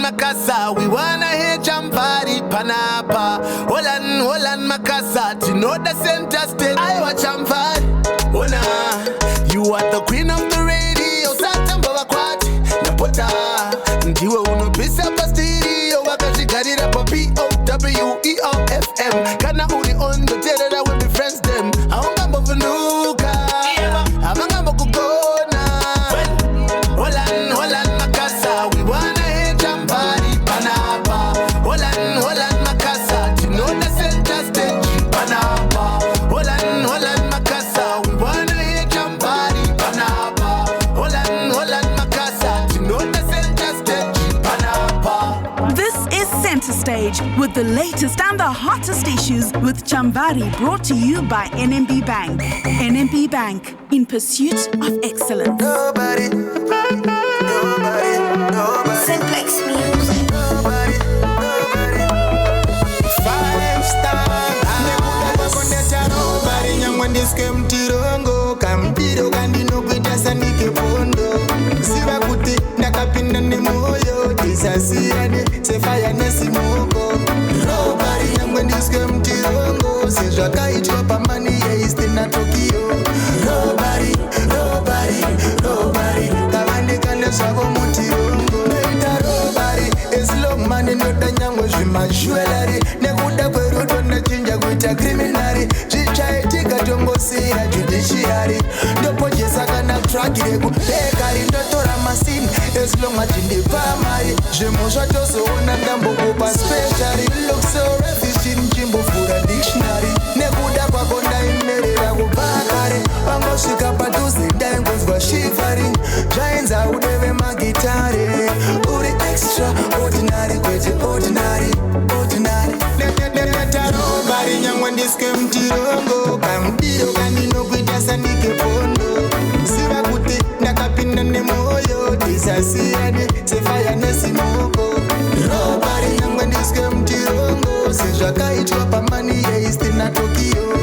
Makasa, we wanna hear Chamvary Panapa. Holland Makasa, to know the Centre Stage. I watch Chamvary. Oh nah, you are the queen of the radio. Satamba wakwati, napota. Ndiwe unopisa pastirio, wakashikarira pa POWEOFM. Kana uli on the terror with the friends them. Aonga mbovunuka, amanga mbokugona. Holland Makasa, we wanna hear Chamvary Panapa. Holland Makasa, to know the Centre Stage Panapa. Holland Makasa, we wanna hear Chamvary Panapa. Holland Makasa, to know the Centre Stage Panapa. This is Centre Stage with the latest and the hottest issues with Chamvary, brought to you by NMB Bank. NMB Bank, in pursuit of excellence. Nobody. Simplex Music. Nobody. 5-star. Nobody nyamwandiske mtirongo kampiro kandino kuitasa nikepondo siva kuti ndakapinda nemoyo tisasiyane sefaya nesimoko. Nobody nyamwandiske mtirongo sezvakaitwa pamani yeiste na Tokyo. Nobody kavandikane zvavo mutirongo noita robari esilomani noda nyangwe zvimajwelari nekuda kwerudo ndachinja kuita kriminari zvichaitika tongosira judiciary ndopojesa kana traki rekubekari ndotora masini esilonga tindipamari zvimo zvatozoona ndambokupa speciary look so refishin chimbofura dictionary nekuda kwako ndaimerera kubakare vangosvika padhuze ndaingozwa shivering zvainza udeve magitare uri extraordinary kwete ordinary netarobari nyangwe ndiske mtirongo kamudiro kandinokuita sandikepondo siva kuti ndakapinda nemoyo tisasiyane sefaya nesimoko. Robari nyangwe ndiske mtirongo sezvakaitwa pamani yeiste na Tokyo.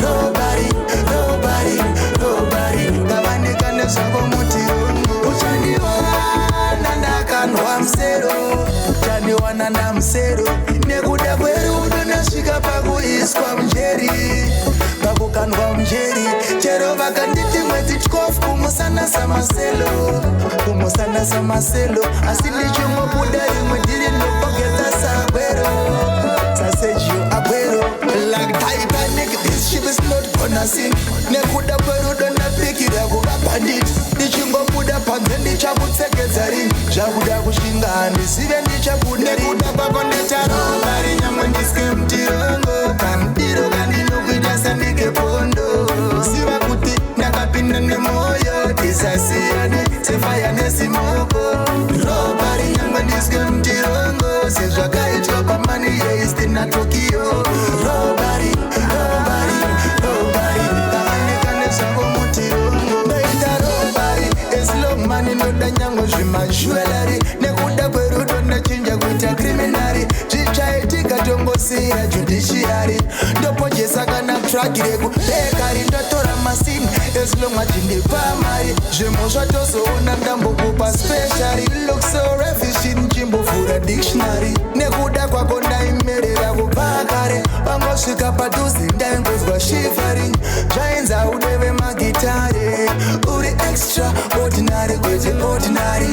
Robari ngavandikane zvavo mutirongo uchandiwana ndakanwa musero uchandiwana ndamusero nekuda kwerudo ndasvika pakuiswa munjeri pakukandwa munjeri chero vakanditi mwedzi 12 kumusanasa maselo asi ndichongobuda imwe ndiri ndopogeza sagwero sasejo agwero like Titanic this ship is not gonna sink nekuda kwerudo ndapikira kuvabandit ndichingobuda panze ndichakupfekedza rini zvakuda kushinga handizive ndichabuda nekuda kwako ndetarobari nyamwe ndiske mtirongo kamudiro kandinokuita sandikepondo siva kuti ndakapinda nemoyo tisasiyane sefaya nesimoko. Robari nyamwe ndiske mtirongo sezvakaitwa pamani yeiste na Tokyo. Robari kavandikane zvavo mutirongo noita robari esilomani noda nyangwe zvimajwelari nekuda kwerudo ndachinja kuita kriminari zvichaitika tongosira judiciary ndopojesa kana traki rekubekari ndotora masini esilomwa tindipamari zvimo zvatozoona ndambokupa speciary look so refishin chimbofura dictionary nekuda kwako ndaimerera kubakare vangosvika padhuze ndaingozwa shivering zvainza udeve magitare uri extraordinary kwete ordinary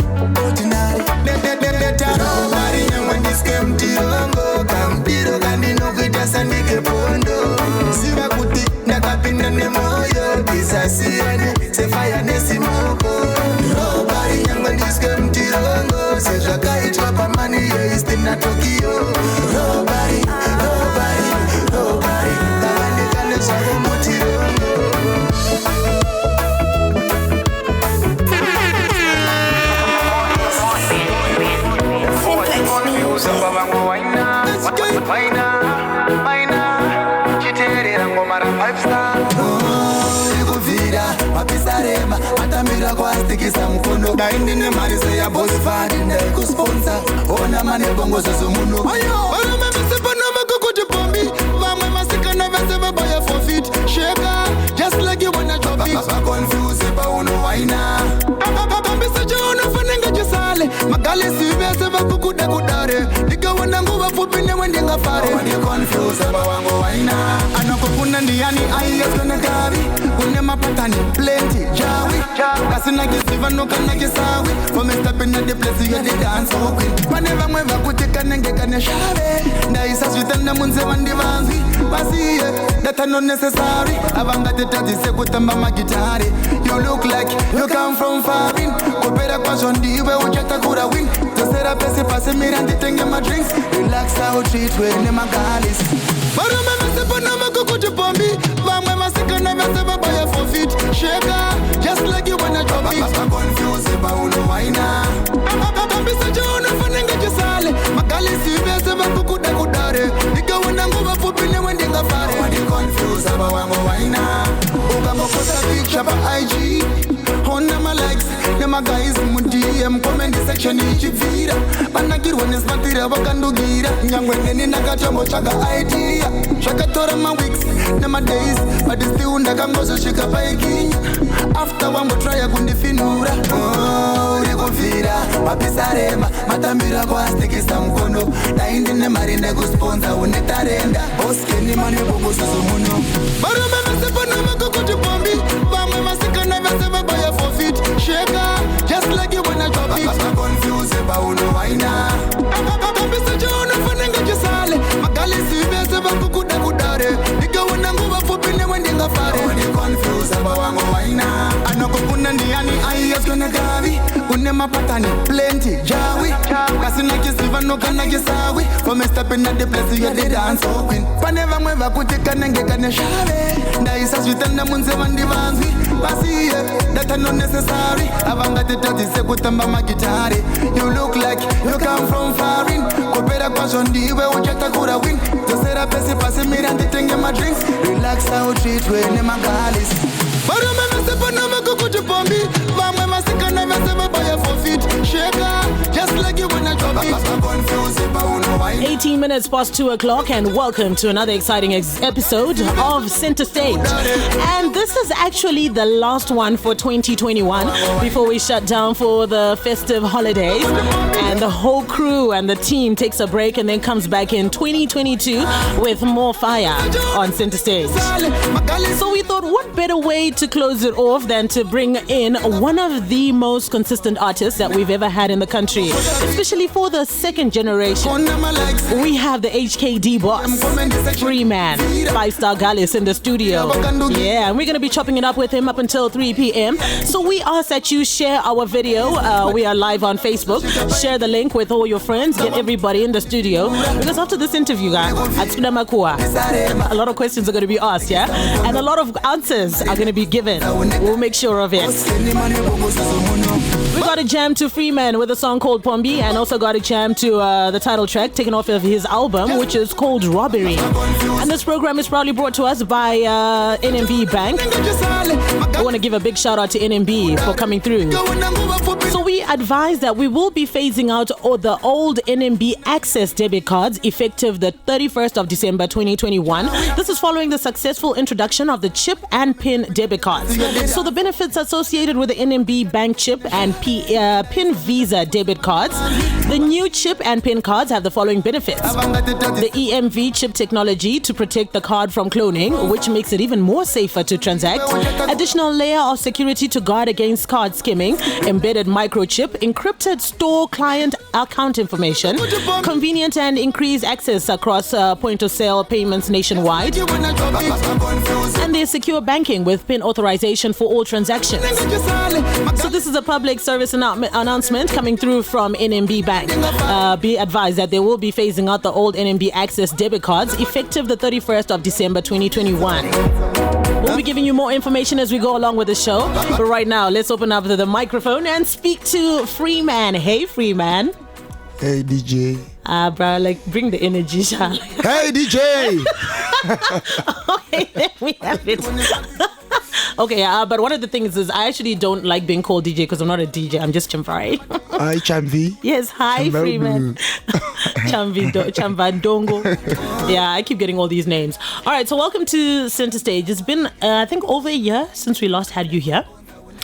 netarobari nyangwe ndiske mtirongo kamudiro kandinokuita sandikepondo siva kuti ndakapinda nemoyo tisasiyane sefaya nesimoko. Robari nyangwe ndiske mtirongo sezvakaitwa pamani yeiste na Tokyo. Robari ngavandikane zvavo mutirongo. Ikuvira mapisarema atambira kwastikisa mukono daindine mari seya boss fund ndaikusponsor ona mane bongo zozomuno varamamesepana makokote pombi vamwe masikana vese vabaya forfeit sheka just like you wanna drop it confuse pauno waina abambisa cho unofanenga jisale magali sivese vakukuda fare. When you confuse about wango waina. Anakopuna ndiani aiya kwenye gavi. Kune mapatani plenty jawi. Kasina kisiva nuka na kisawi. For me stepping at the place you the dance so queen. Paneva mweva kutika nenge kane shave. Ndaisa switenda munze wandivanzi. Basi that are not necessary. Avanga the tati se kutamba magitari. You look like you come from foreign. Kopera kwa shondi we ujeta kura win. Tosera pesi pasi mirandi tenge my drinks. Relax out treat we ne magalis. Baruma mesepo na makukuti pombi. Vamwe masika na veseba buy for feet. Shaker, just like you wanna drop it. I'm confused about uno waina. Bambisa jona fanenga jisale. Magalisi veseba kukuda kudare. Nika wana nguva fupine wendinga fare. When you confused about wango waina. Ugambo posta picture pa IG. On my likes, my guys in my DM, comment section ichivira. Panagir when it's material, wakandugira. Young when any nagatambo chaga idea. Shakatora my weeks, my days, but it's still nagamboso shika paiking. After one more try, I couldn't finura. Oh, Rigofira, Mapisarema, Matambira kwa stiki samkono. Na indi ne marine go sponsor, unetarenda. Oskeni mani bogo susumono. Barama mesepa na makukuti pombi. Vamwe masika na veseba buy for feet. Shaker, just like you wanna drop it. I'm confused about uno waina. Bambisa jona fanenga jisale. Magalisi veseba kukuda kudare. Nika wana nguva fupine wendinga fare. When you confused about wango waina. Anakopuna ndiani aiya kwenye gavi. Une mapatani plenty jawi. Kasina kisiva nuka na kisawi. For me stepping at the place you the dance so queen. Paneva mweva kutika nenge kane shave. Ndaisa switenda munze wandivanzi. Basi that are not necessary. Avanga the tati se kutamba magitari. You look like you come from foreign. Kopera kwa shondi we ujeta kura win. Tosera pesi pasi mirandi tenge my drinks. Relax out treat we ne magalis. Baruma mesepa na makukuti pombi. Vamwe masika na veseba buy for feet. Shaker, just like you wanna drop it. I'm confused about uno waina. 18 minutes past 2 o'clock, and welcome to another exciting episode of Centre Stage. And this is actually the last one for 2021 before we shut down for the festive holidays. And the whole crew and the team takes a break and then comes back in 2022 with more fire on Centre Stage. So we thought, what better way to close it off than to bring in one of the most consistent artists that we've ever had in the country, especially for the second generation. We have the HKD boss, Freeman, 5-star Gallus in the studio. Yeah, and we're going to be chopping it up with him up until 3 p.m. So we ask that you share our video. We are live on Facebook. Share the link with all your friends. Get everybody in the studio. Because after this interview, guys, a lot of questions are going to be asked, yeah? And a lot of answers are going to be given. We'll make sure of it. We got a jam to Freeman with a song called Pombi, and also got a jam to the title track taken off of his album, which is called Robbery. And this program is proudly brought to us by NMB Bank. I want to give a big shout out to NMB for coming through. So we advise that we will be phasing out the old NMB Access debit cards effective the 31st of December 2021. This is following the successful introduction of the chip and PIN debit cards. So the benefits associated with the NMB Bank chip and PIN Visa debit cards. The new chip and PIN cards have the following benefits. The EMV chip technology to protect the card from cloning, which makes it even more safer to transact. Additional layer of security to guard against card skimming. Embedded microchip, encrypted store client account information. Convenient and increased access across point of sale payments nationwide. And there's secure banking with PIN authorization for all transactions. So this is a public service announcement coming through from NMB Bank. Be advised that they will be phasing out the old NMB Access debit cards effective the 31st of December 2021. We'll be giving you more information as we go along with the show. But right now, let's open up the microphone and speak to Freeman. Hey, Freeman. Hey, DJ. Bro, like, bring the energy, Charlie. Hey, DJ. Okay, there we have it. Okay, but one of the things is I actually don't like being called DJ because I'm not a DJ. I'm just Chamvary. Hi, Chamvi. Yes, hi, Freeman. Chamvandongo. Yeah, I keep getting all these names. All right, so welcome to Centre Stage. It's been, I think, over a year since we last had you here.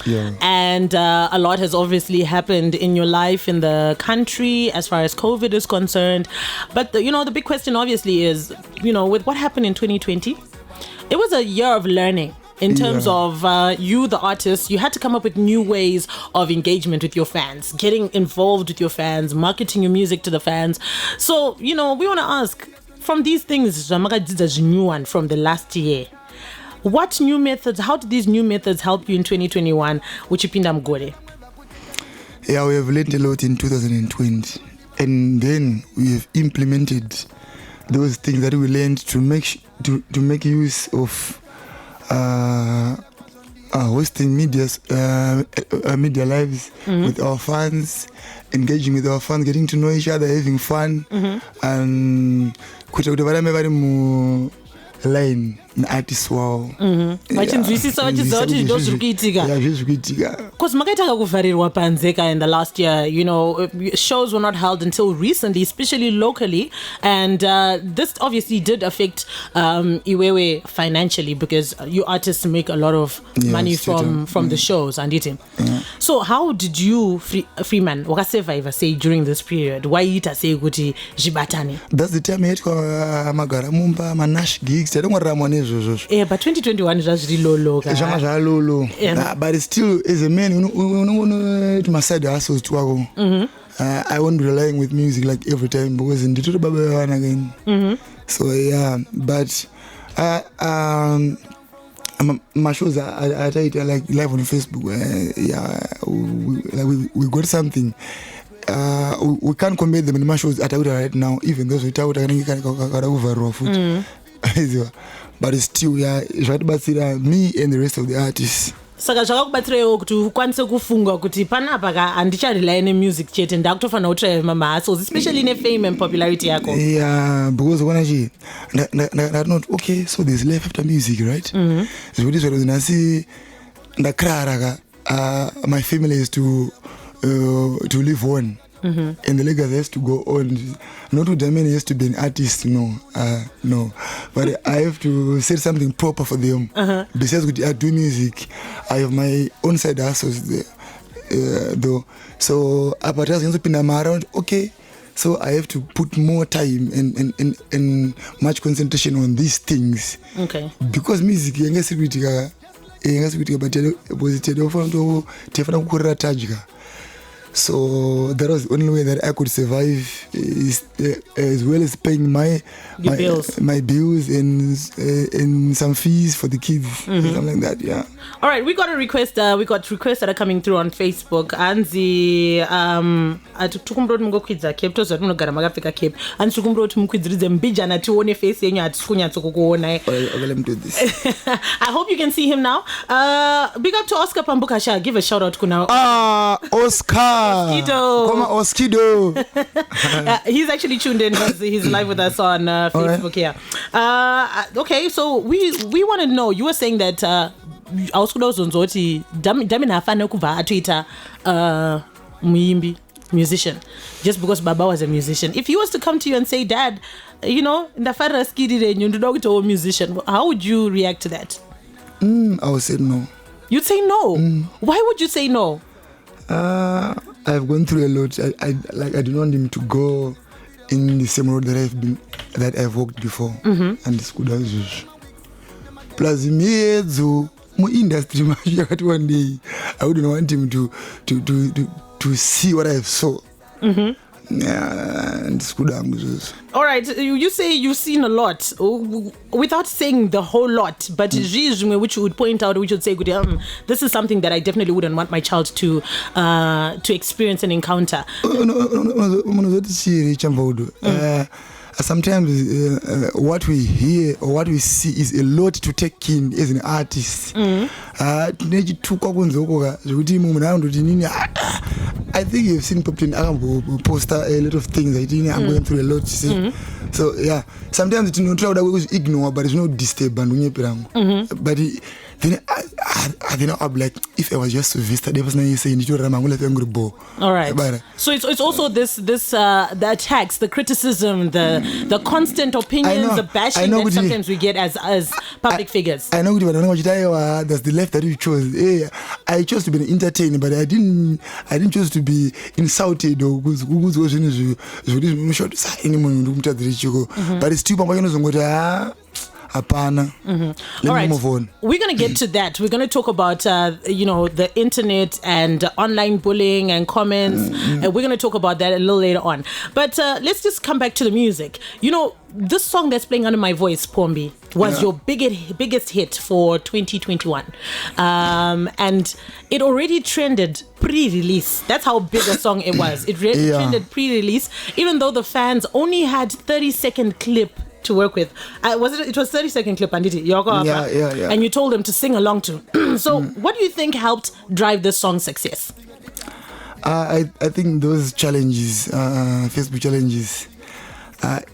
Yeah. And a lot has obviously happened in your life, in the country, as far as COVID is concerned. But, the big question obviously is, with what happened in 2020, it was a year of learning. In terms of you, the artist, you had to come up with new ways of engagement with your fans, getting involved with your fans, marketing your music to the fans. So, we want to ask, from these things, Jamaka did a new one from the last year. What new methods, how did these new methods help you in 2021? Uchipinda Mgore? Yeah, we have learned a lot in 2020. And then we have implemented those things that we learned to make use of hosting media lives with our fans, engaging with our fans, getting to know each other, having fun, and line artist wow. Vachinzwisisa vachizoti ndozvirikuitika. Because makaitaka kuvharirwa panzeka in the last year, shows were not held until recently, especially locally, and this obviously did affect Iwewe financially, because you artists make a lot of money from the shows and it. So how did you Freeman wakasurvive say during this period? Why ita say kuti jibatani? That's the time I had magara mumba manash gigs. I don't want ramone. Yeah, but 2021 is just really low. But still, as a man, to my side hustles to go. I won't be relying with music like every time, because in the one again. So yeah, but my shows I try it like live on Facebook. We got something. We can't compare them in my shows at right now. Even those without over foot. But it's still me and the rest of the artists. Saka zvakakubatsirewo kuti ukwanise kufunga kuti panapa ka andicharely nemusic chete ndakutofana kutrive mahustles, especially nefame and popularity yako. Yeah, because when I not okay, so there's life after music, right? So this was nasi ndakrara my family is to live on. And the legacy has to go on. Not to the man has to be an artist, no. But I have to say something proper for them. Besides, I do music. I have my own side hustles there, though. So, I'm around. Okay, so I have to put more time and much concentration on these things. Okay. Because music, so that was the only way that I could survive, is as well as paying my bills and some fees for the kids, something like that. Yeah. All right, we got a request. We got requests that are coming through on Facebook. Anzi, tukumbroti mungokwidza cape toza tunogara makapfeka cape. Anzi tukumbroti mukwidziridze mbijana tione face yenyu atikunyatso kukuona. Let me do this. I hope you can see him now. Big up to Oscar Pambukasha. Give a shout out kuna. Oscar. Oskido. He's actually tuned in. He's live with us on Facebook here. Okay, so we want to know. You were saying that musician, just because Baba was a musician. If he was to come to you and say, Dad, musician, how would you react to that? I would say no. You'd say no? Why would you say no? I've gone through a lot. I don't want him to go in the same road that I've walked before. And this could have plus industry one day I wouldn't want him to see what I've saw. And all right, you say you've seen a lot without saying the whole lot, but which you would point out, which would say, this is something that I definitely wouldn't want my child to experience and encounter. Sometimes what we hear or what we see is a lot to take in as an artist. I think you've seen poster a lot of things. I'm going through a lot. So yeah, sometimes it's not that we ignore, but it's not disturb. But then I think I'll be like, if I was just to visit the person saying you to all right. So it's also this the attacks, the criticism, the constant opinions, the bashing that sometimes we get as public figures. I know that's the life that you chose. I chose to be entertained, but I didn't choose to be insulted or but it's too Apana. All right. Move on. We're going to get to that. We're going to talk about, the internet and online bullying and comments. And we're going to talk about that a little later on. But let's just come back to the music. This song that's playing under my voice, Pombi, was your biggest hit for 2021. And it already trended pre-release. That's how big a song it was. It trended pre-release, even though the fans only had 30-second clip to work with. It was 30-second clip, Anditi. Yeah. And you told them to sing along to. So what do you think helped drive this song's success? I think those challenges, Facebook challenges,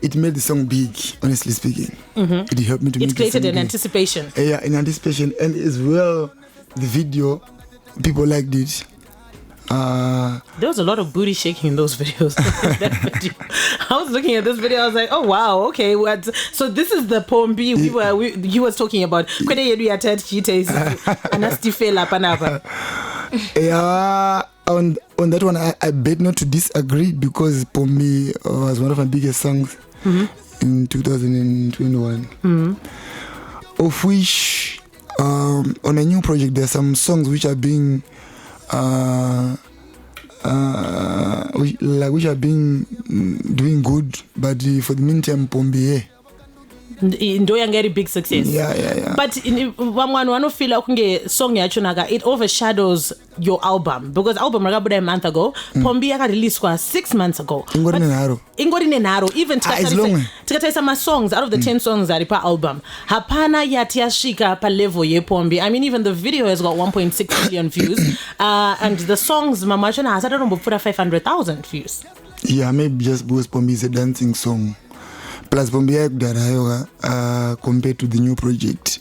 it made the song big, honestly speaking. It helped me to make it created an anticipation. Yeah, in anticipation. And as well, the video, people liked it. There was a lot of booty shaking in those videos. That video. I was looking at this video. I was like, "Oh wow, okay." So this is the Pombi he was talking about. On that one, I bet not to disagree because Pombi was one of my biggest songs in 2021. Of which, on a new project, there are some songs which are being which are being doing good, but for the meantime, Pombi ndoya ngeri big success. Yeah. But one feel like song yachunaga it overshadows your album because album ragabuda a month ago, Pombi yaka released 6 months ago. Ingori nenaro. Even tikataisa some songs out of the 10 songs that per album. Hapana yatiashika pa level ye Pombi. I mean, even the video has got 1.6 million views, and the songs mamachana has 500,000 views. Yeah, maybe just because Pombi is a dancing song. Plus Pombi compared to the new project,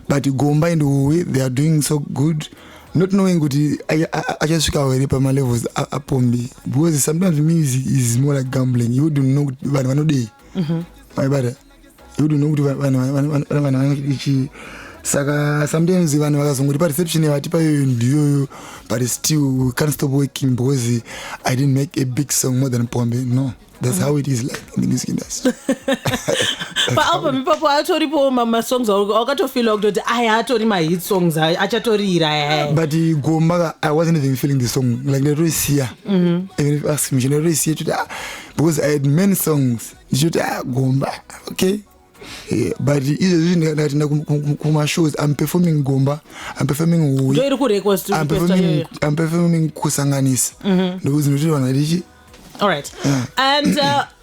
but combined way they are doing so good. Not knowing good, I just took away my levels at Pombi because sometimes music is more like gambling. You don't know one day, my brother. You don't know Saka sometimes even wakazongoti reception yavatipa but still we can't stop working because I didn't make a big song more than Pombi. No, that's how it is like in the music industry. But album people atoripo mama songs okato feel like I atori my hit songs achatorira. But Gomba, I wasn't even feeling the song like the race here. Even if you ask me, the race here because I had many songs. You Gomba, okay. Yeah, but kuma shows I'm performing Gomba, I'm performing I'm performing Kusanganis. All right. And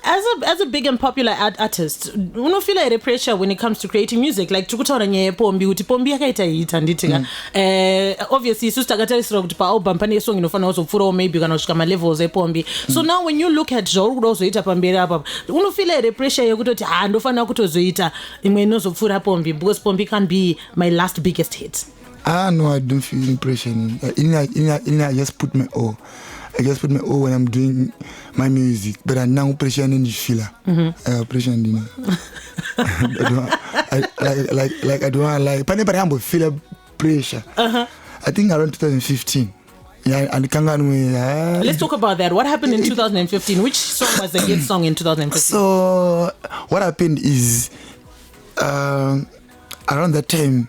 as a big and popular artist, you don't feel like pressure when it comes to creating music. Like tukutauranye Pombi uti Pombi yakaita hit anditika. Obviously sustakatarisira kuti pa album pane song inofana uzopfura maybe kana kusvika ma levels ePombi. So now when you look at zvauri kuzoita pamberi apa, unofeel like pressure yekutoti ndofana kutozoita imwe inozopfura Pombi because Pombi can be my last biggest hit. No, I don't feel pressure. I just put my all. I just put my all when I'm doing my music, but I now pressure in the filler. Pressure in the I don't want like. But I'm feel pressure. I think around 2015. Yeah, and Kanganu. Let's talk about that. What happened in 2015? Which song was the hit song in 2015? So what happened is around that time,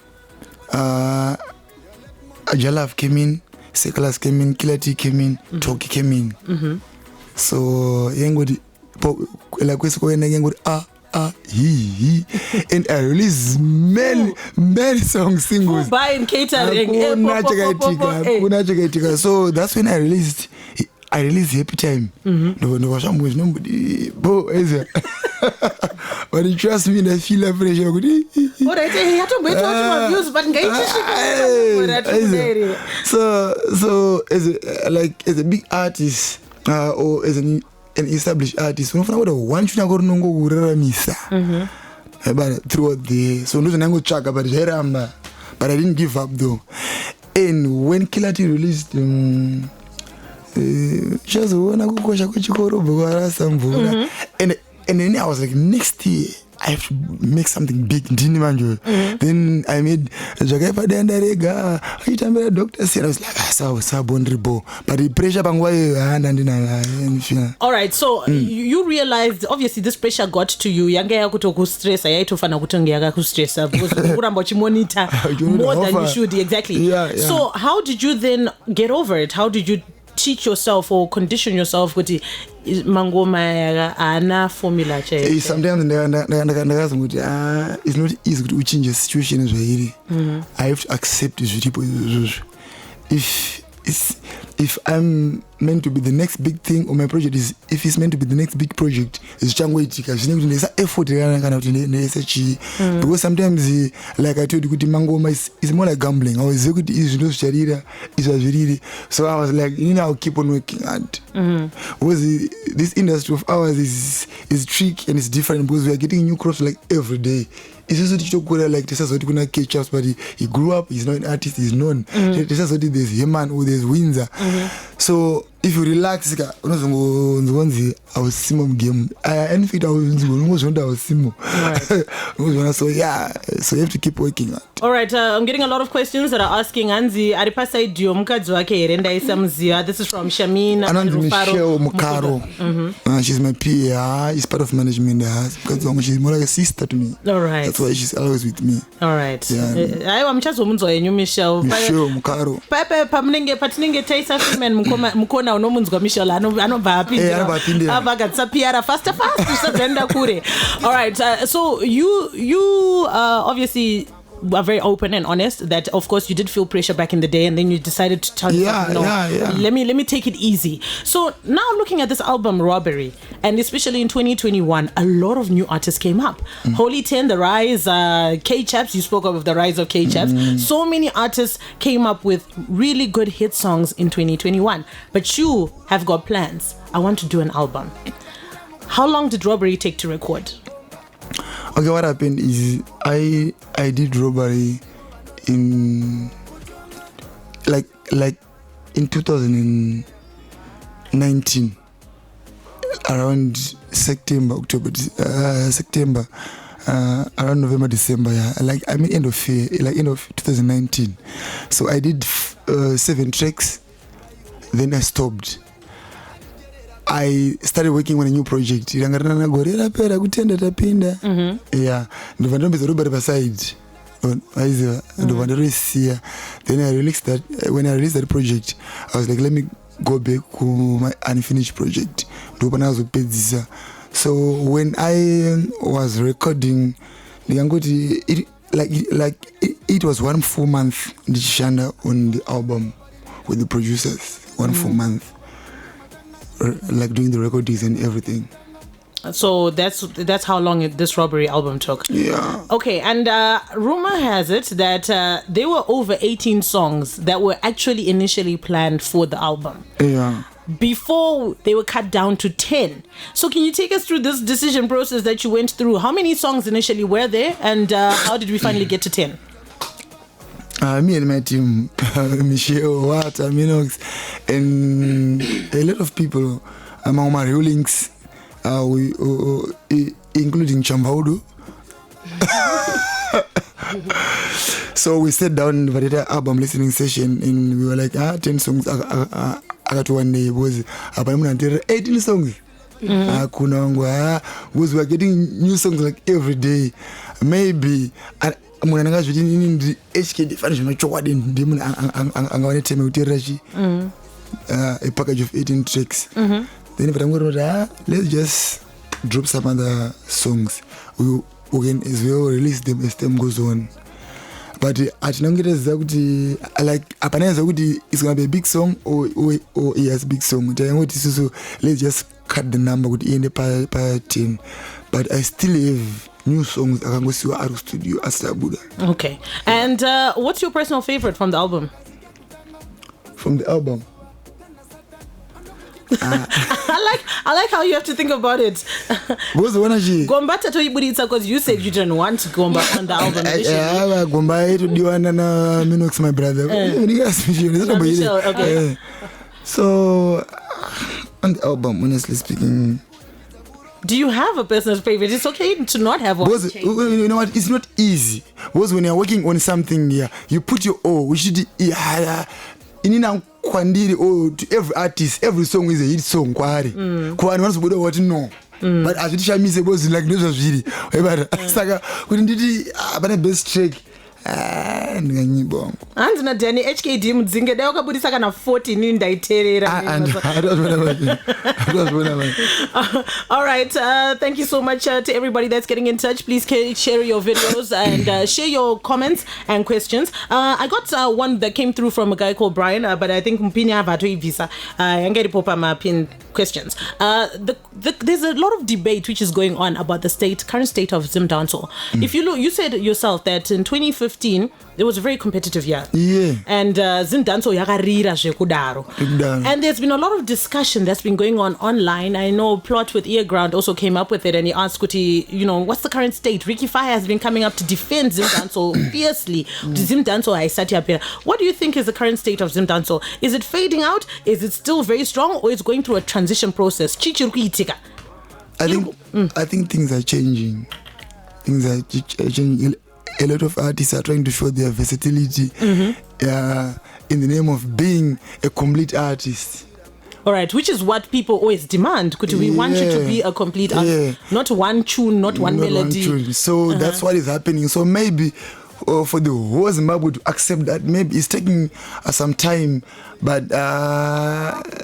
Jalaf came in. Sekalas came in, Kilati came in, Toki came in. So yengodi la kwesiko yengodi he and I released many songs singles. Buying catering. So that's when I released Happy Time. Nobody but you trust me, I feel a pressure. So as a big artist or as an established artist, we don't want you to go but throughout the so no track about but I didn't give up though. And when Killer T released Chazoona kukosha kwechikoro bhukarasa mvura, and then I was like, next year I have to make something big. Then I made Jakaipa Denda Rega, I Dr. C. I was like, Sabondribo. But the pressure all right, so you realized obviously this pressure got to you. Yange yakutoku stress, ayayitofana kutonge yakaku stress because kuramba monitor more than you should. Exactly. Yeah. So how did you then get over it? How did you teach yourself or condition yourself with the mangoma ana formula che? Sometimes it's not easy to change a situation. I have to accept this. If I'm meant to be the next big thing, or my project is, if it's meant to be the next big project, it's there's effort because sometimes, like I told you, mangoma is more like gambling. I was so I was like, I'll keep on working hard. Because this industry of ours is tricky and it's different because we are getting new crops like every day. It's also like this is what you catch up, but he grew up, he's not an artist, he's known. This is what there's Heman or there's Windsor. So if you relax, I was simum game. And fit I was simum. So yeah, so you have to keep working hard. All right, I'm getting a lot of questions that are asking Anzi Aripasa idio mukadzi wake Renda Isamzia. This is from Shamin Michelle Mukaro. She's my PA. She's part of management. She's more like a sister to me. All right. That's why she's always with me. All right. Yeah. I'm just Michelle. Michelle Mukaro. Pepe patinenge taisa Freeman mukona unomunzwa Michelle anobva apindira avagatsapira fast usaenda kure. All right, so you obviously are very open and honest that of course you did feel pressure back in the day and then you decided to tell yourself, let me take it easy. So now looking at this album Robbery, and especially in 2021, a lot of new artists came up. Holy 10, The Rise, K-Chaps, you spoke of the rise of K-Chaps. So many artists came up with really good hit songs in 2021, but you have got plans. I want to do an album. How long did Robbery take to record? Okay, what happened is I did Robbery in like in 2019 around September around November, December, end of year, end of 2019. So I did 7 tracks, then I stopped. I started working on a new project. Yeah. Then I released that. When I released that project, I was like, let me go back to my unfinished project. So when I was recording, it was 1 full month on the album with the producers. 1 full month. Like doing the recordings and everything. So that's how long this Robbery album took. Yeah. Okay, and rumor has it that there were over 18 songs that were actually initially planned for the album. Yeah. Before they were cut down to 10. So can you take us through this decision process that you went through? How many songs initially were there, and how did we finally get to 10? Me and my team, Michelle, Minox, and a lot of people among my rulings, including Chamvary. So we sat down in the album listening session and we were like, 10 songs. I got one day was 18 songs. Because we are getting new songs like every day. Maybe. MHKD a package of 18 tracks. Then if I'm going to let's just drop some other songs. We can as well release them as time goes on. But at it's gonna be a big song or yes, big song. So let's just cut the number with the per 10. But I still have new songs. I can go see our studio after Buddha. Okay. And what's your personal favorite from the album? From the album? I I like how you have to think about it. Because when she Gomba tatoibuditsa because you said you didn't want Gomba on the album. Gomba to do one Minox, my brother. Okay. So on the album, honestly speaking, do you have a personal favorite? It's okay to not have one. Because, you know what? It's not easy. Because when you're working on something here, you put your all. We should kwandiri to every artist, every song is a hit song. Kwani wants to what no. But as it shamise was like no really. Saka kunditi abana best track. Andina Danny HKD mudzinge dai wakabudisa kana 14 ndaiterera. All right, thank you so much to everybody that's getting in touch. Please share your videos and share your comments and questions. I got one that came through from a guy called Brian, but I think Mpinya Vato Visa ngari popa ma pin questions. There's a lot of debate which is going on about the current state of Zim dancehall. If you look, you said yourself that in 2015 it was a very competitive year. Yeah. And Zim dancehall yakarira zvekudaro. And there's been a lot of discussion that's been going on online. I know Plot with Earground also came up with it, and he asked Kuti, what's the current state? Ricky Fire has been coming up to defend Zim dancehall fiercely. Zim dancehall haisati apera. What do you think is the current state of Zim dancehall? Is it fading out? Is it still very strong, or is it going through a transition process? I think things are changing. Things are changing. A lot of artists are trying to show their versatility in the name of being a complete artist. All right, which is what people always demand. Could we want you to be a complete artist? Not one tune, not one melody. One tune. So that's what is happening. So maybe for the whole Zimbabwe to accept that, maybe it's taking some time, but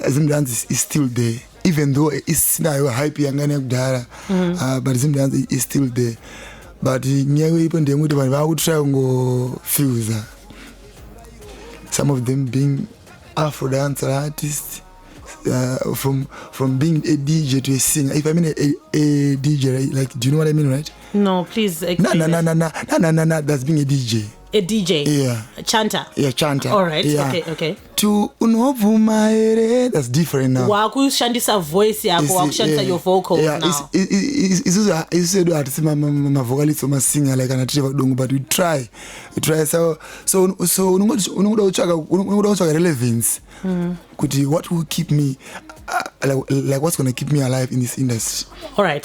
Zim dance is still there. Even though it's now hype, but Zim dance is still there. But I would try to fuse some of them being Afro dancer artists, from being a DJ to a singer. If I mean a DJ, like, do you know what I mean, right? No, please explain. No, that's being a DJ. A DJ? Yeah. A chanter? Yeah, chanter. All right, yeah. Okay. To unovuma, that's different now. Wakushandisa voice yako, wakushandisa your vocals now. It's also my vocalist or my singer, like an achieve dongo, but we try. So unogoda relevance. What will keep me like what's gonna keep me alive in this industry? All right.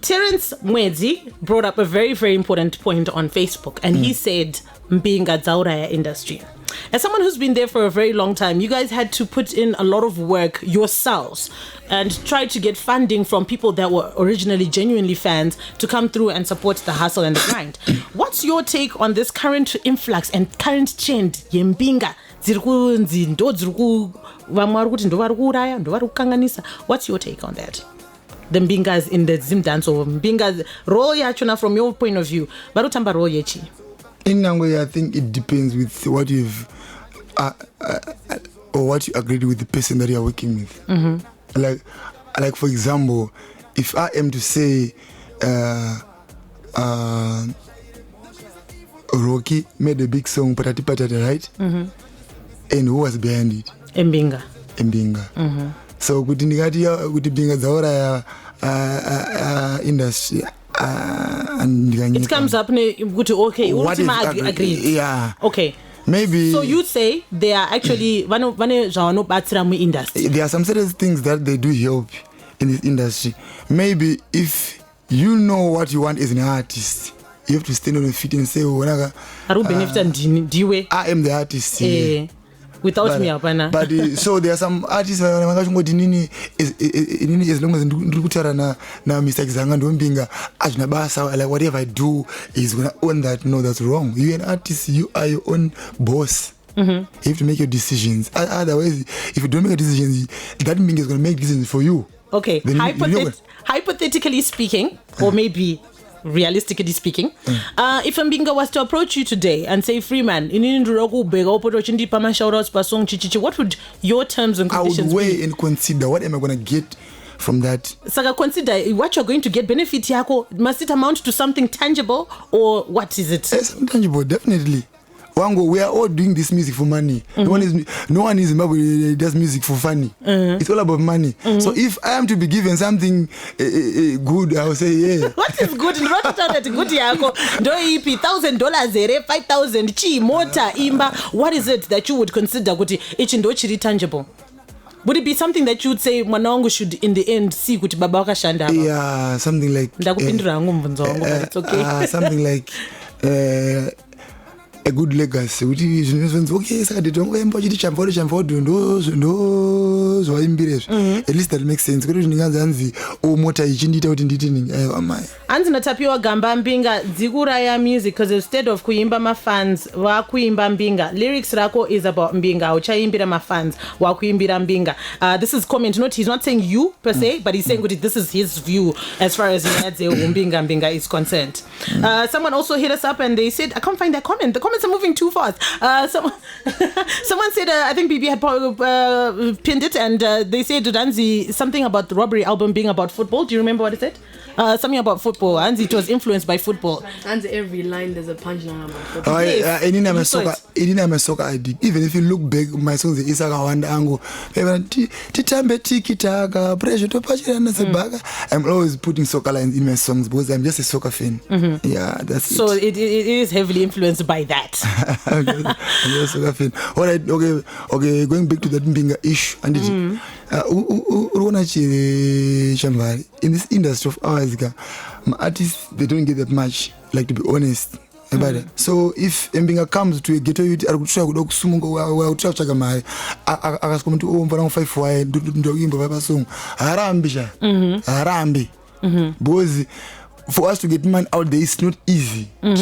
Terence Mwedzi brought up a very, very important point on Facebook, and he said Mbinga Dzauraya industry. As someone who's been there for a very long time, you guys had to put in a lot of work yourselves and try to get funding from people that were originally genuinely fans to come through and support the hustle and the grind. What's your take on this current influx and current trend? Yembinga what's your take on that? The Mbingas in the Zim dance, or Mbingas role yachuna from your point of view. Barutamba role yechi. In Nangwe, I think it depends with what you've or what you agreed with the person that you are working with. Like for example, if I am to say Rocky made a big song Patati Patata, right? And who was behind it? Mbinga. So with Mbinga Dzauraya industry. It comes up okay, what if agreed. Yeah. Okay. Maybe. So you say they are actually industry. There are some certain things that they do help in this industry. Maybe if you know what you want as an artist, you have to stand on your feet and say, I am the artist here. Without me, but so there are some artists as long as Mr. Xanga Ndombinga like whatever I do is gonna own that. No, that's wrong. You're an artist, you are your own boss. You have to make your decisions. Otherwise, if you don't make decisions, that Mbinga is gonna make decisions for you. Okay. Hypothetically speaking, or maybe realistically speaking, if Mbinga was to approach you today and say, Freeman, what would your terms and conditions be? I would weigh and consider what am I going to get from that. Saka, consider what you're going to get. Benefit yako, must it amount to something tangible, or what is it? Something tangible, definitely. Wango, we are all doing this music for money. No one in Zimbabwe does music for funny. It's all about money. So if I am to be given something good, I will say, yeah. What is good? Not that good yako. Do ipi $1,000 5,000 chi mota imba. What is it that you would consider kuti ichindo chiri tangible? Would it be something that you would say mwanangu should in the end see kuti baba wakashanda? Yeah, something like ndakupindura hangu mvunzo wangu, but it's okay. Something like a good legacy. Okay, saka nditongoemba chiti chamvaudu ndozvaimbirezvo. At least that makes sense. Kuti ndinganzi mota ichindiita kuti nditi ningi ayo amai. Anzi natapiwa gamba mbinga dzikuraya music because instead of kuimba mafans wakuimba mbinga. Lyrics rako is about mbinga. Uchaimbira mafans wakuimbira mbinga. This is comment. He's not saying you per se, but he's saying this is his view as far as mbinga is concerned. Someone also hit us up and they said, I can't find that comment. The comments are moving too fast. Someone said, I think BB had pinned it, and they said Danzi something about the Robbery album being about football. Do you remember what it said? Something about football. And it was influenced by football. And every line there's a punchline about football. Even if you look back, my songs is Wanda Ango. Titambe tiki taka, pressure to Pachana. I'm always putting soccer lines in my songs because I'm just a soccer fan. Yeah, that's so it is heavily influenced by that. I'm just a soccer fan. All right, okay, going back to that Mbinga issue. And Chamvary, in this industry of ours, my artists, they don't get that much, like, to be honest. So if Mbinga comes to a ghetto youth, I would try to check my I was coming to own 5 wide do song. Harambi. Because for us to get man out there, it's not easy. But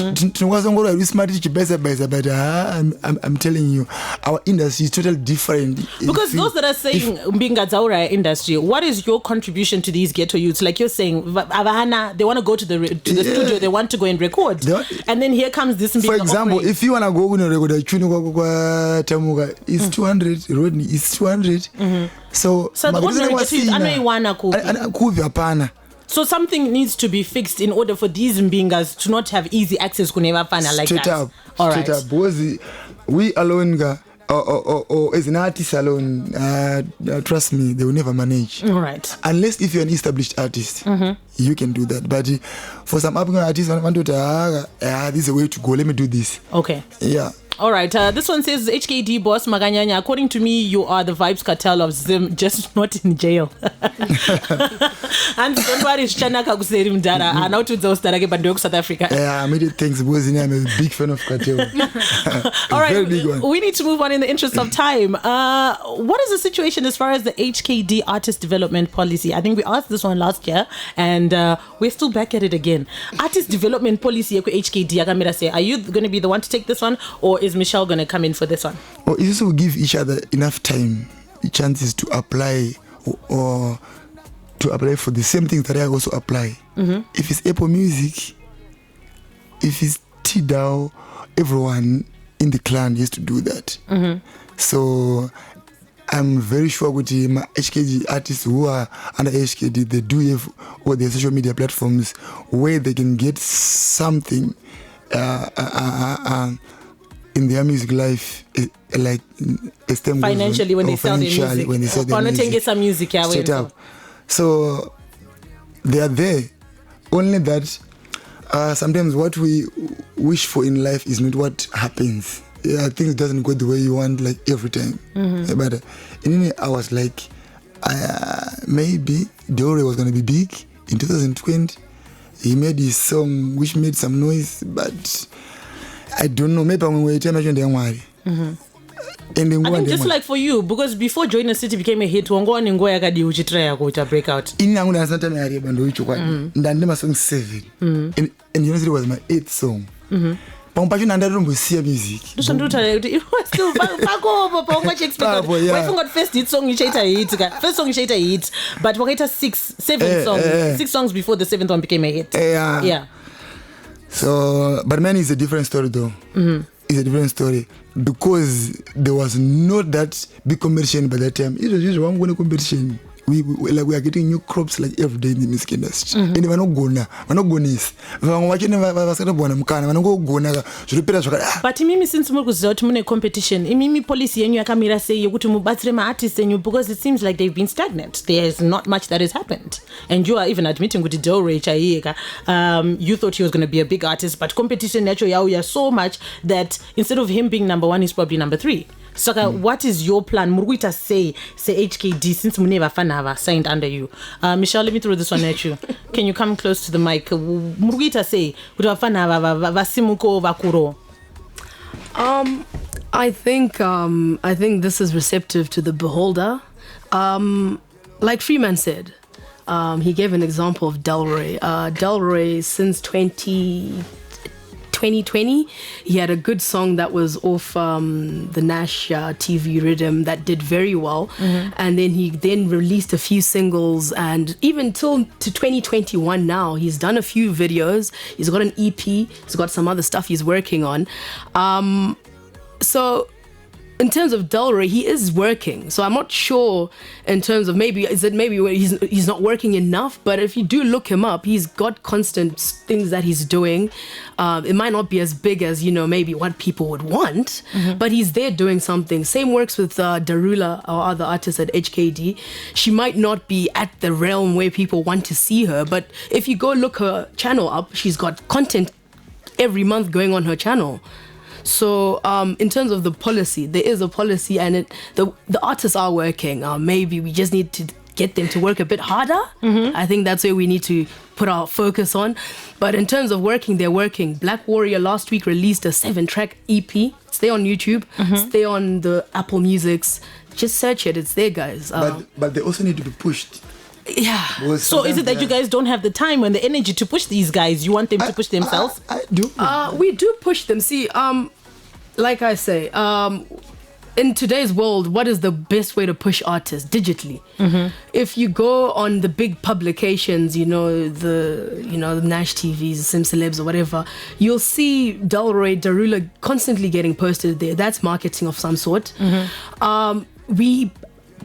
I'm telling you, our industry is totally different. Because those that are saying Mbinga Zaura industry, what is your contribution to these ghetto youths? Like you're saying, Avahana, they want to go to the studio, they want to go and record. And then here comes this Mbinga. For example, if you want to go and record a Tamuga, it's 200, Rodney, it's 200. So the ordinary ghetto youth, I know you want to so something needs to be fixed in order for these Mbingas to not have easy access to never find like straight that. Up. All straight right. Up. Because we alone, or as an artist alone, trust me, they will never manage. All right. Unless if you're an established artist, you can do that. But for some upcoming artists, I want to this is a way to go. Let me do this. Okay. Yeah. All right. This one says, HKD boss Maganyanya, according to me, you are the Vibes cartel of Zim, just not in jail. And don't worry, Chanaka kuseri mdara. I know to those that are going to South Africa. Yeah, I made it. Thanks, because I'm a big fan of cartel. All right. Very big one. We need to move on in the interest of time. What is the situation as far as the HKD artist development policy? I think we asked this one last year, and we're still back at it again. Artist development policy, HKD. Are you going to be the one to take this one, or is Michelle going to come in for this one? Or is also give each other enough time, chances to apply or to apply for the same things that I also apply. If it's Apple Music, if it's Tidal, everyone in the clan has to do that. So I'm very sure with my HKD artists who are under HKD, they do have all their social media platforms where they can get something in their music life, like financially when they sell their music. When they sell their music. Get some music, yeah. Straight up. So they are there. Only that sometimes what we wish for in life is not what happens. Things doesn't go the way you want, like every time. But in I was like, maybe Dore was gonna be big in 2020. He made his song which made some noise, but I don't know. Maybe I'm going to imagine they worry. I think just like for you, because before Join the City became a hit, wango ningoya kadi uchitry to break out. In Angola, I started my bando ichukwa. Ndande my song 7, and University was my 8th song. Pampashu nanda rumbu siya music. It was still back over. Pampashu expected. Why forgot first hit song ichaita hit? First song ichaita hit, but wakaita 7 songs. 6 songs before the 7th one became a hit. Yeah. So, but man, it's a different story though. It's a different story because there was not that big competition by that time. It was just one competition. we are getting new crops like every day in the music industry. And we're not going this. We're watching but mimi since mukuziva kuti mune competition imimi policy yenyu yakamira sei yekuti mubatsire maartists enyu, because it seems like they've been stagnant. There's not much that has happened, and you are even admitting kuti Delray chaieka, you thought he was going to be a big artist, but competition nacho yauya so much that instead of him being number 1 he's probably number 3. So what is your plan? Murguita say HKD, since Muneva Fanava signed under you. Michelle, let me throw this one at you. Can you come close to the mic? Murguita say Fanava Vasimuko Vakuro. I think this is receptive to the beholder. Like Freeman said, he gave an example of Delray. Delray since 2020, he had a good song that was off the Nash TV rhythm that did very well, and then he released a few singles, and even till to 2021 now he's done a few videos, he's got an EP, he's got some other stuff he's working on. So in terms of Delray, he is working. So I'm not sure in terms of maybe he's not working enough. But if you do look him up, he's got constant things that he's doing. It might not be as big as maybe what people would want, but he's there doing something. Same works with Darula, our other artist at HKD. She might not be at the realm where people want to see her, but if you go look her channel up, she's got content every month going on her channel. So in terms of the policy, there is a policy, and the artists are working. Maybe we just need to get them to work a bit harder. I think that's where we need to put our focus on. But in terms of working, they're working. Black Warrior last week released a 7-track EP. Stay on YouTube. Stay on the Apple Musics. Just search it. It's there, guys. But they also need to be pushed. Yeah. So is it that you guys don't have the time and the energy to push these guys? You want them to push themselves? I do. We do push them. See, like I say, in today's world, what is the best way to push artists? Digitally. If you go on the big publications, the Nash TVs, Sim Celebs or whatever, you'll see Delray, Darula constantly getting posted there. That's marketing of some sort. We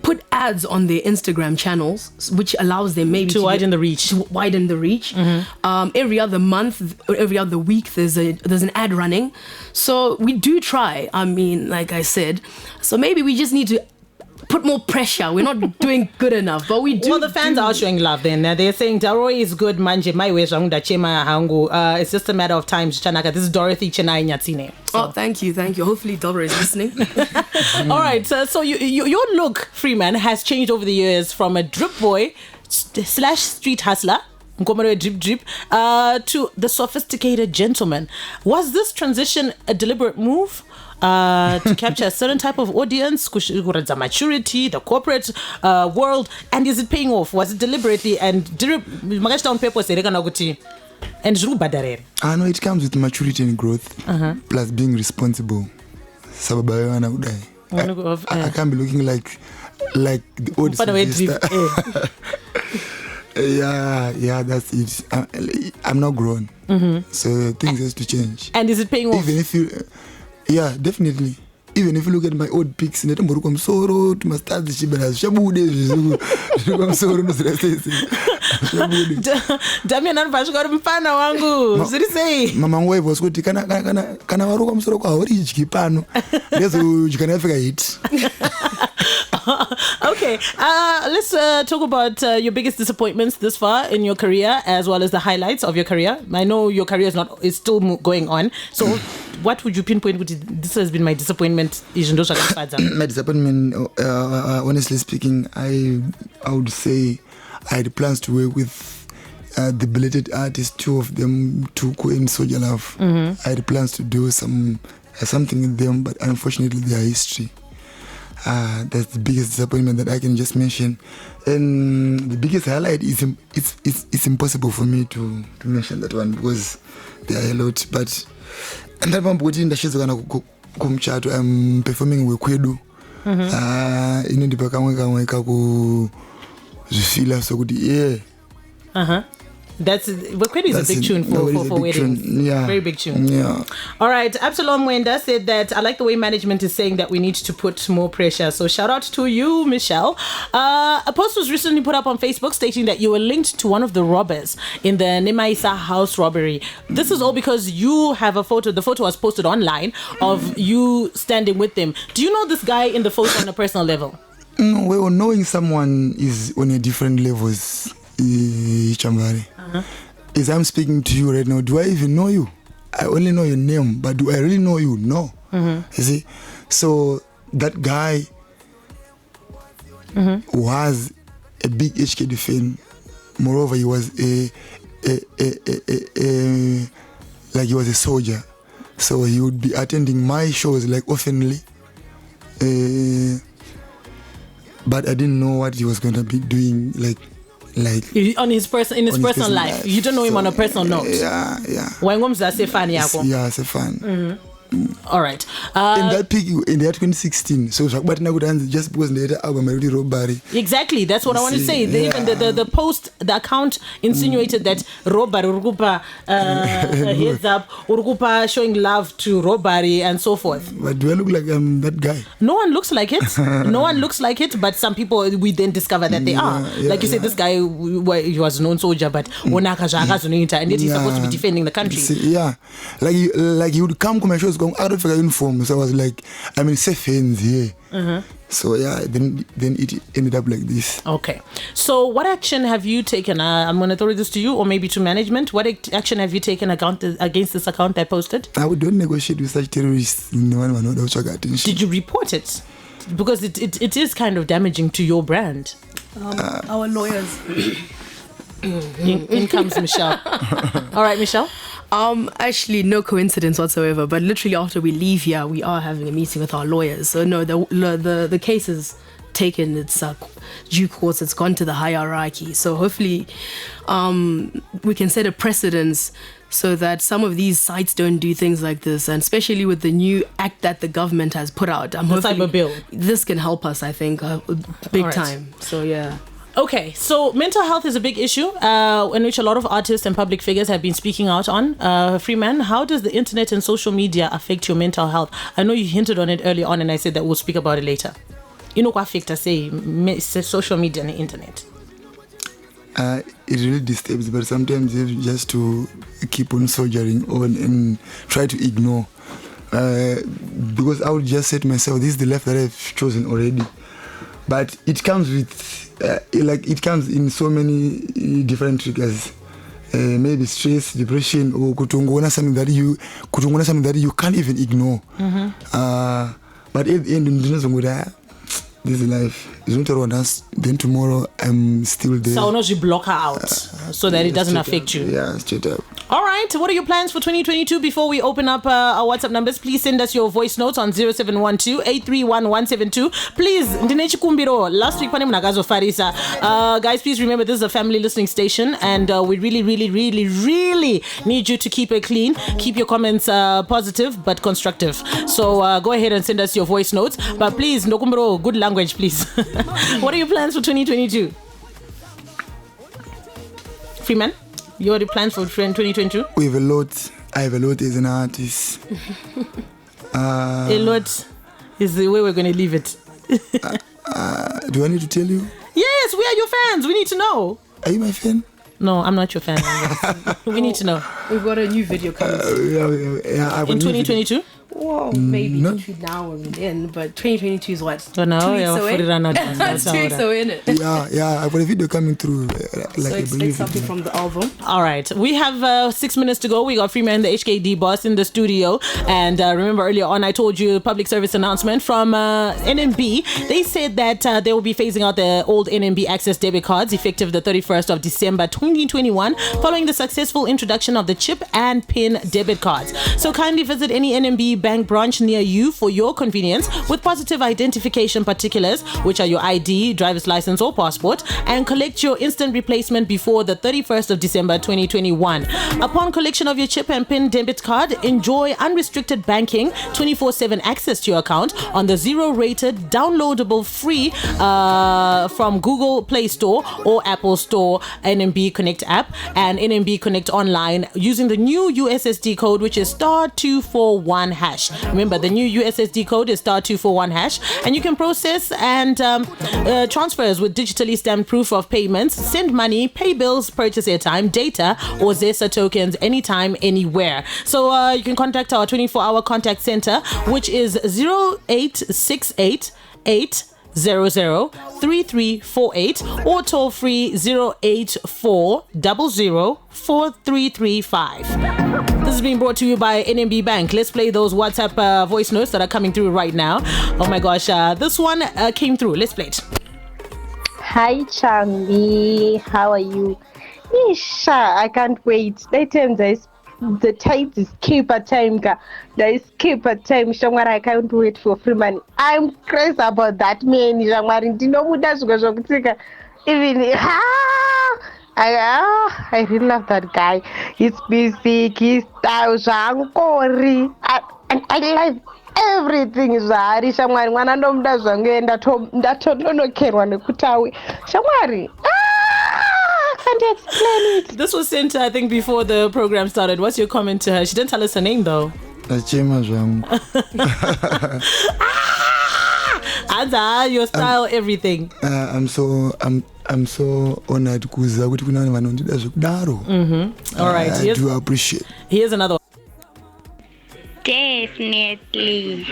put ads on their Instagram channels, which allows them maybe to widen the reach. Every other month, or every other week, there's an ad running. So we do try. I mean, like I said, so maybe we just need to put more pressure. We're not doing good enough, but we do. Well, the fans are showing love then. They're saying Delray is good, manje my way hangu. It's just a matter of time. Chanaka. This is Dorothy Chenai Nyatsine. Oh, thank you. Hopefully Delray is listening. All right. So your look, Freeman, has changed over the years from a drip boy / street hustler, drip, to the sophisticated gentleman. Was this transition a deliberate move? To capture a certain type of audience, the maturity, the corporate world, and is it paying off? Was it deliberately and on purpose? And no, it comes with maturity and growth, plus being responsible. I can't be looking like the old yeah, that's it. I'm not grown, so things has to change. And is it paying off? Even if you yeah, definitely. Even if you look at my old pics, Damian anvashika mpana wangu. Ziri sei. Mama wangu was kuti kana waruka musoro kwa hori ichiki pano. Lezo chikanafika hit. Okay, let's talk about your biggest disappointments this far in your career, as well as the highlights of your career. I know your career is still going on, so what would you pinpoint? This has been my disappointment. My disappointment, honestly speaking, I would say I had plans to work with the belated artists, 2 of them, to in Soldier Love. I had plans to do something with them, but unfortunately their history. That's the biggest disappointment that I can just mention. And the biggest highlight is it's impossible for me to mention that one because there are a lot. But and that one in the shows I'm performing with Kwedu. Vakwedi is a big tune for weddings. Yeah. Very big tune. Yeah. All right. Absalom Mwenda said that I like the way management is saying that we need to put more pressure. So shout out to you, Michelle. A post was recently put up on Facebook stating that you were linked to one of the robbers in the Nemaisa house robbery. This is all because you have a photo. The photo was posted online of you standing with them. Do you know this guy in the photo on a personal level? No, well, knowing someone is on a different levels, Chamvary. As I'm speaking to you right now, do I even know you? I only know your name, but do I really know you? No. You see? So that guy was a big HKD fan. Moreover, he was like he was a soldier. So he would be attending my shows like oftenly. But I didn't know what he was going to be doing like on his personal life. You don't know him on a personal note. Yeah. Yeah, it's a fan. All right. In that peak, in the year 2016, so but now just because the album already robbery. Exactly, that's what I want to say. Even the post, the account insinuated that robbery, Urugupa heads up, Urugupa showing love to robbery and so forth. But do I look like I'm that guy? No one looks like it. No one looks like it. But some people we then discover that they are. Like you said, this guy he was a known soldier, but and yet he's supposed to be defending the country. Like he would come to my shows going out of uniform, so I was like, I'm in safe hands here. So yeah, then it ended up like this. Okay, so what action have you taken? I'm going to throw this to you or maybe to management. What action have you taken against this account that posted? I would don't negotiate with such terrorists. Did you report it? Because it is kind of damaging to your brand. Our lawyers. In comes Michelle. All right, Michelle. Actually, no coincidence whatsoever. But literally after we leave here, we are having a meeting with our lawyers. So no, the case is taken its due course. It's gone to the hierarchy. So hopefully, we can set a precedence so that some of these sites don't do things like this. And especially with the new act that the government has put out, the cyber bill. This can help us, I think, big time. So yeah. Okay, so mental health is a big issue in which a lot of artists and public figures have been speaking out on. Freeman, how does the internet and social media affect your mental health? I know you hinted on it early on and I said that we'll speak about it later. You know what affect us, say, social media and the internet? It really disturbs, but sometimes you have just to keep on soldiering on and try to ignore. Because I would just say to myself, this is the life that I've chosen already. But it comes with it comes in so many different triggers. Maybe stress, depression, or something that you can't even ignore. But at the end, this is life. It's not around us. Then tomorrow I'm still there. So not you block her out so that it doesn't affect you. Yeah, straight up. All right. What are your plans for 2022? Before we open up our WhatsApp numbers, please send us your voice notes on 0712-831-172. Please, last week guys, please remember this is a family listening station, and we really, really, really, really need you to keep it clean. Keep your comments positive but constructive. So go ahead and send us your voice notes. But please, Ndokumbiro, good language, please. What are your plans for 2022? Freeman? Your plans for 2022? We have a lot. I have a lot as an artist. A lot is the way we're going to leave it. Do I need to tell you? Yes, we are your fans. We need to know. Are you my fan? No, I'm not your fan. We need to know. We've got a new video coming in 2022? Well, maybe between now and then, but 2022 is what? 2 no, weeks away? 2 weeks away, innit? Yeah, I've got a video coming through. So expect something from the album. All right, we have 6 minutes to go. We got Freeman, the HKD boss, in the studio. And remember earlier on, I told you public service announcement from NMB. They said that they will be phasing out the old NMB Access debit cards effective the 31st of December 2021, following the successful introduction of the chip and PIN debit cards. So kindly visit any NMB bank Bank branch near you for your convenience with positive identification particulars, which are your ID, driver's license or passport, and collect your instant replacement before the 31st of December 2021. Upon collection of your chip and PIN debit card, enjoy unrestricted banking, 24/7 access to your account on the zero-rated, downloadable, free from Google Play Store or Apple Store NMB Connect app and NMB Connect online using the new USSD code, which is *241#. Remember, the new USSD code is *241#, and you can process and transfers with digitally stamped proof of payments, send money, pay bills, purchase airtime, data, or Zesa tokens anytime, anywhere. So you can contact our 24-hour contact center, which is 0868 800-3348 or toll free 084004335. This is being brought to you by NMB Bank. Let's play those WhatsApp voice notes that are coming through right now. Oh my gosh, this one came through. Let's play it. Hi Chambi, how are you? Isha, I can't wait. They tell me the tight is keeper time. There is keeper time. Shangwari, I can't wait for Freeman. I'm crazy about that man. Shangwari, do you know who does go? Even I really love that guy. He's busy, he's Kori. And I love everything. Zari Shangwari, when I know that's that no care when I put away. Shangwari. Can't explain it. This was sent, I think, before the program started. What's your comment to her? She didn't tell us her name though. Anza, your style, everything. I'm so honored because All right. I do appreciate. Here's another one. Definitely.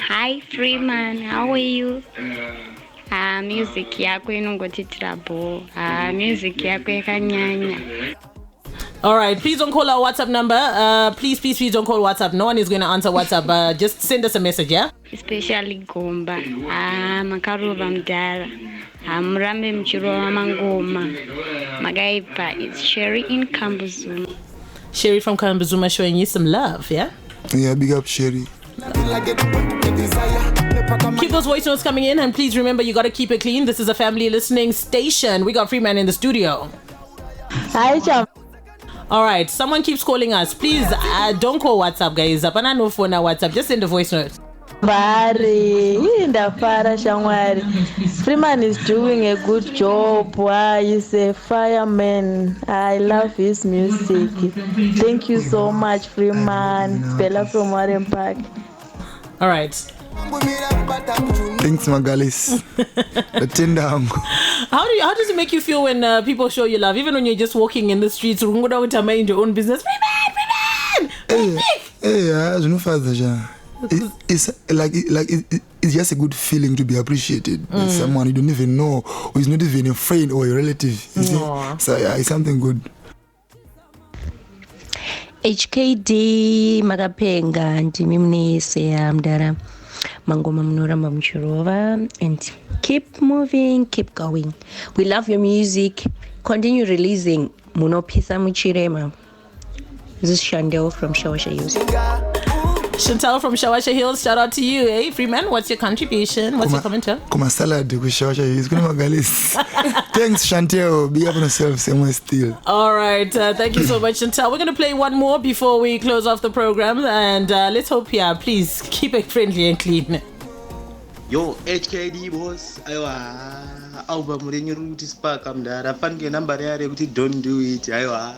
Hi Freeman, how are you? Music yako inongotitira bo. Music yako yakanyanya. All right, please don't call our WhatsApp number. Please don't call WhatsApp. No one is going to answer WhatsApp. Just send us a message, yeah? Especially Gomba. Makaruva mdara. Mrambe mchiro mangoma. Magaipa. It's Sherry in Kambuzuma. Sherry from Kambuzuma showing you some love, yeah? Yeah, big up Sherry. Keep those voice notes coming in, and please remember you got to keep it clean. This is a family listening station. We got Freeman in the studio. Hi, Cham. All right, someone keeps calling us. Please don't call WhatsApp, guys. Apana no phone or WhatsApp. Just send a voice note. Freeman is doing a good job. He's a fireman. I love his music. Thank you so much, Freeman. Bella from Warren Park. All right. Thanks, Magalis. How does it make you feel when people show you love, even when you're just walking in the streets, or in your own business? Freeman! It's it's just a good feeling to be appreciated by someone you don't even know, who is not even a friend or a relative. You see? So yeah, it's something good. HKD Magapenga Ndimimni Mdara Mangoma Mnura Mamchurova, and keep moving, keep going. We love your music. Continue releasing Munopisa Muchirema. This is Shandel from Shawasha Hills. Chantal from Shawasha Hills, shout out to you, eh? Freeman, what's your contribution? What's your comment? Kuma salad with Shawasha Hills. Thanks, Chantal. Be up on yourself, same still. All right, thank you so much, Chantal. We're going to play one more before we close off the program, and let's hope, please keep it friendly and clean. Yo, HKD boss. Aywa. Album renyu ruti spark amdara. Fange number yare kuti don't do it. Aywa.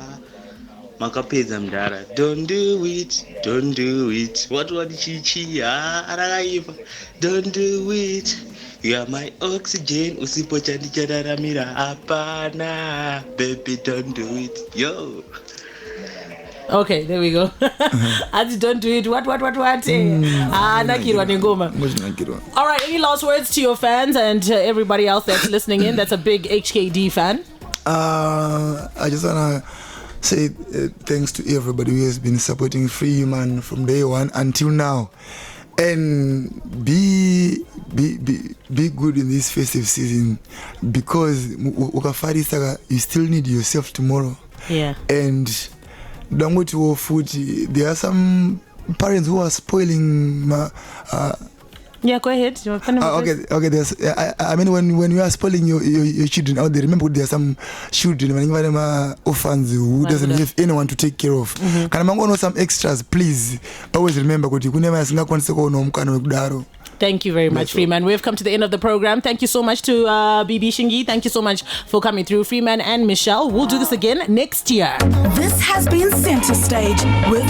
Makapeza mdara. Don't do it. Don't do it. What chichi? Aragaiva. Don't do it. You are my oxygen. Usipo chandichana ramira. Apana. Baby, don't do it. Yo. Okay, there we go. As don't do it. What? Nakirwa Ngoma. All right, any last words to your fans and everybody else that's listening in that's a big HKD fan? I just wanna say thanks to everybody who has been supporting Freeman from day one until now, and be good in this festive season, because you still need yourself tomorrow. Yeah. And there are some parents who are spoiling my, yeah, go ahead. Okay. There's, I mean, when you are spoiling your children out there, remember there are some children when orphans who doesn't have anyone to take care of. Can I know some extras, please? Always remember that you never single one second. Thank you very much, Freeman. We've come to the end of the program. Thank you so much to BB Shingi. Thank you so much for coming through, Freeman and Michelle. We'll do this again next year. This has been Centre Stage with